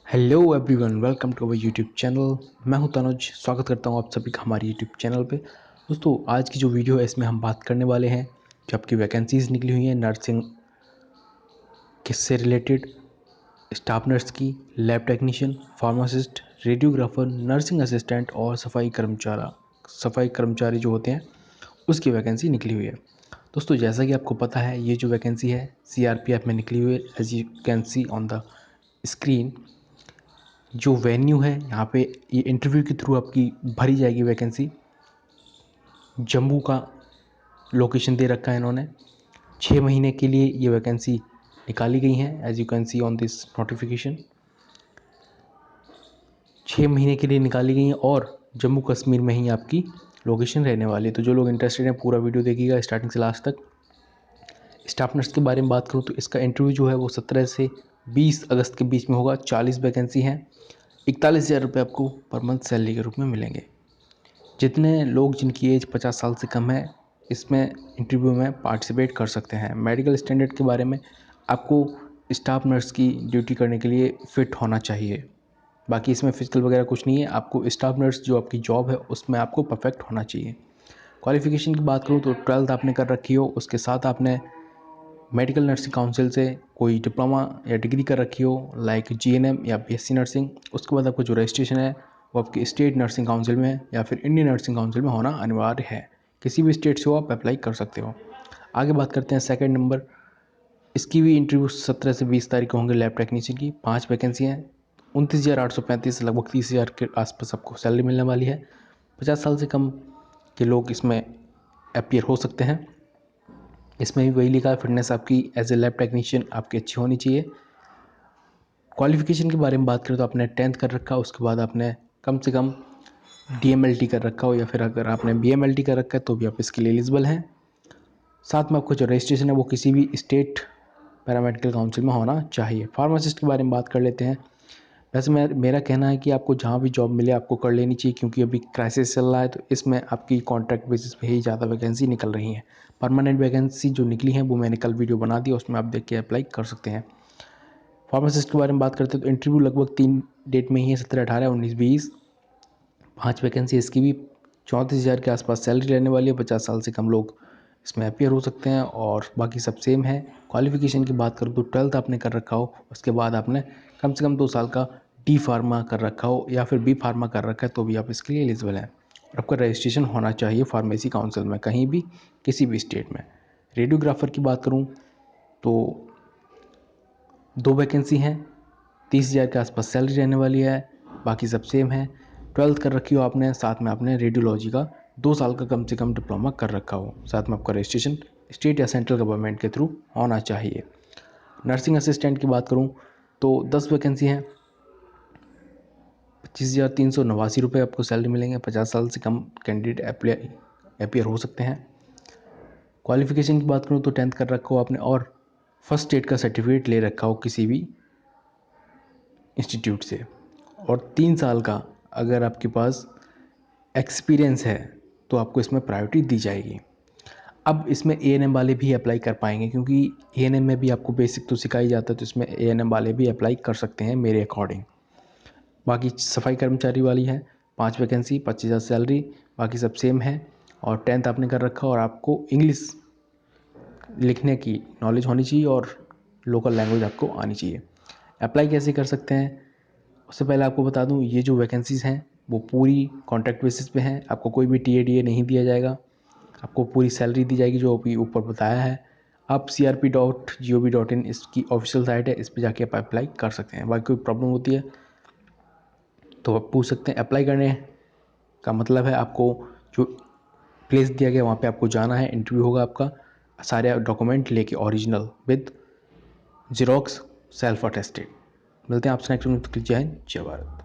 Hello everyone, welcome to our YouTube channel. मैं हूं तनुज। स्वागत करता हूं आप सभी का हमारे यूट्यूब चैनल पे। दोस्तों, आज की जो वीडियो है इसमें हम बात करने वाले हैं जो आपकी वैकेंसीज़ निकली हुई हैं नर्सिंग किससे रिलेटेड, स्टाफ नर्स की, lab technician, pharmacist, radiographer, nursing assistant और सफाई कर्मचारी जो होते हैं उसकी वैकेंसी निकली हुई है। दोस्तों, जैसा कि आपको पता है ये जो वैकेंसी है सीआरपीएफ में निकली हुई है। As you can see on the screen, जो वेन्यू है यहाँ पे ये इंटरव्यू के थ्रू आपकी भरी जाएगी वैकेंसी। जम्मू का लोकेशन दे रखा है इन्होंने। 6 महीने के लिए ये वैकेंसी निकाली गई हैं। As you can see on this notification, 6 महीने के लिए निकाली गई हैं और जम्मू कश्मीर में ही आपकी लोकेशन रहने वाली है। तो जो लोग इंटरेस्टेड हैं पूरा वीडियो देखिएगा स्टार्टिंग से लास्ट तक। स्टाफ नर्स के बारे में बात करूँ तो इसका इंटरव्यू जो है वो 17 से 20 अगस्त के बीच में होगा। 40 वैकेंसी हैं। 41,000 रुपये आपको पर मंथ सैलरी के रूप में मिलेंगे। जितने लोग जिनकी एज 50 साल से कम है इसमें इंटरव्यू में पार्टिसिपेट कर सकते हैं। मेडिकल स्टैंडर्ड के बारे में, आपको स्टाफ नर्स की ड्यूटी करने के लिए फ़िट होना चाहिए। बाकी इसमें फिजिकल वगैरह कुछ नहीं है। आपको स्टाफ नर्स जो आपकी जॉब है उसमें आपको परफेक्ट होना चाहिए। क्वालिफ़िकेशन की बात करूँ तो 12th आपने कर रखी हो, उसके साथ आपने मेडिकल नर्सिंग काउंसिल से कोई डिप्लोमा या डिग्री कर रखी हो, लाइक जीएनएम या बीएससी नर्सिंग। उसके बाद आपका जो रजिस्ट्रेशन है वो आपकी स्टेट नर्सिंग काउंसिल में या फिर इंडियन नर्सिंग काउंसिल में होना अनिवार्य है। किसी भी स्टेट से हो आप अप्लाई कर सकते हो। आगे बात करते हैं सेकंड नंबर। इसकी भी इंटरव्यू 17 से 20 तारीख को होंगे। लैब टेक्नीशियन की 5 वैकेंसी हैं। 29,835, लगभग 30,000 के आसपास आपको सैलरी मिलने वाली है। 50 साल से कम के लोग इसमें अपीयर हो सकते हैं। इसमें भी वही लिखा है, फिटनेस आपकी एज ए लैब टेक्नीशियन आपकी अच्छी होनी चाहिए। क्वालिफ़िकेशन के बारे में बात करें तो आपने 10th कर रखा, उसके बाद आपने कम से कम डीएमएलटी कर रखा हो या फिर अगर आपने बीएमएलटी कर रखा है तो भी आप इसके लिए एलिजिबल हैं। साथ में आपको जो रजिस्ट्रेशन है वो किसी भी स्टेट पैरामेडिकल काउंसिल में होना चाहिए। फार्मासिस्ट के बारे में बात कर लेते हैं। वैसे मेरा कहना है कि आपको जहाँ भी जॉब मिले आपको कर लेनी चाहिए, क्योंकि अभी क्राइसिस चल रहा है तो इसमें आपकी कॉन्ट्रैक्ट बेसिस पे ही ज़्यादा वैकेंसी निकल रही हैं। परमानेंट वैकेंसी जो निकली हैं वो मैंने कल वीडियो बना दिया, उसमें आप देख के अप्लाई कर सकते हैं। फार्मासिस्ट के बारे में बात करते हैं तो इंटरव्यू लगभग 3 डेट में ही है, 17, 18, 19, 20। 5 वैकेंसी इसकी भी 34,000 के आसपास सैलरी रहने वाली है। 50 साल से कम लोग इसमें अपीयर हो सकते हैं और बाकी सब सेम है। क्वालिफ़िकेशन की बात करूँ तो 12th आपने कर रखा हो, उसके बाद आपने कम से कम 2 साल का डी फार्मा कर रखा हो या फिर बी फार्मा कर रखा है तो भी आप इसके लिए एलिजिबल हैं। और आपका रजिस्ट्रेशन होना चाहिए फार्मेसी काउंसिल में, कहीं भी किसी भी स्टेट में। रेडियोग्राफर की बात करूँ तो 2 वैकेंसी हैं। 30,000 के आसपास सैलरी रहने वाली है। बाकी सब सेम है। 12th कर रखी हो आपने, साथ में आपने रेडियोलॉजी का 2 साल का कम से कम डिप्लोमा कर रखा हो। साथ में आपका रजिस्ट्रेशन स्टेट या सेंट्रल गवर्नमेंट के थ्रू होना चाहिए। नर्सिंग असिस्टेंट की बात करूं तो 10 वैकेंसी हैं। 25,389 रुपये आपको सैलरी मिलेंगे। 50 साल से कम कैंडिडेट अपीयर हो सकते हैं। क्वालिफ़िकेशन की बात करूं तो 10th कर रखा हो आपने और फर्स्ट एड का सर्टिफिकेट ले रखा हो किसी भी इंस्टीट्यूट से, और 3 साल का अगर आपके पास एक्सपीरियंस है तो आपको इसमें प्रायोरिटी दी जाएगी। अब इसमें एएनएम वाले भी अप्लाई कर पाएंगे, क्योंकि एएनएम में भी आपको बेसिक तो सिखाई जाता है, तो इसमें एएनएम वाले भी अप्लाई कर सकते हैं मेरे अकॉर्डिंग। बाकी सफाई कर्मचारी वाली है 5 वैकेंसी, 25,000 सैलरी, बाकी सब सेम है। और 10th आपने कर रखा और आपको इंग्लिश लिखने की नॉलेज होनी चाहिए और लोकल लैंग्वेज आपको आनी चाहिए। अप्लाई कैसे कर सकते हैं, उससे पहले आपको बता दूं ये जो वैकेंसीज़ हैं वो पूरी कॉन्ट्रैक्ट बेसिस पे हैं। आपको कोई भी टीए नहीं दिया जाएगा। आपको पूरी सैलरी दी जाएगी जो अभी ऊपर बताया है। आप crp.gov.in इसकी ऑफिशियल साइट है, इस पर जाके आप अप्लाई कर सकते हैं। बाकी कोई प्रॉब्लम होती है तो आप पूछ सकते हैं। अप्लाई करने का मतलब है आपको जो प्लेस दिया गया वहाँ पे आपको जाना है, इंटरव्यू होगा आपका, सारे डॉक्यूमेंट लेके original with xerox self attested. मिलते हैं आपसे नेक्स्ट में। जय हिंद, जय भारत।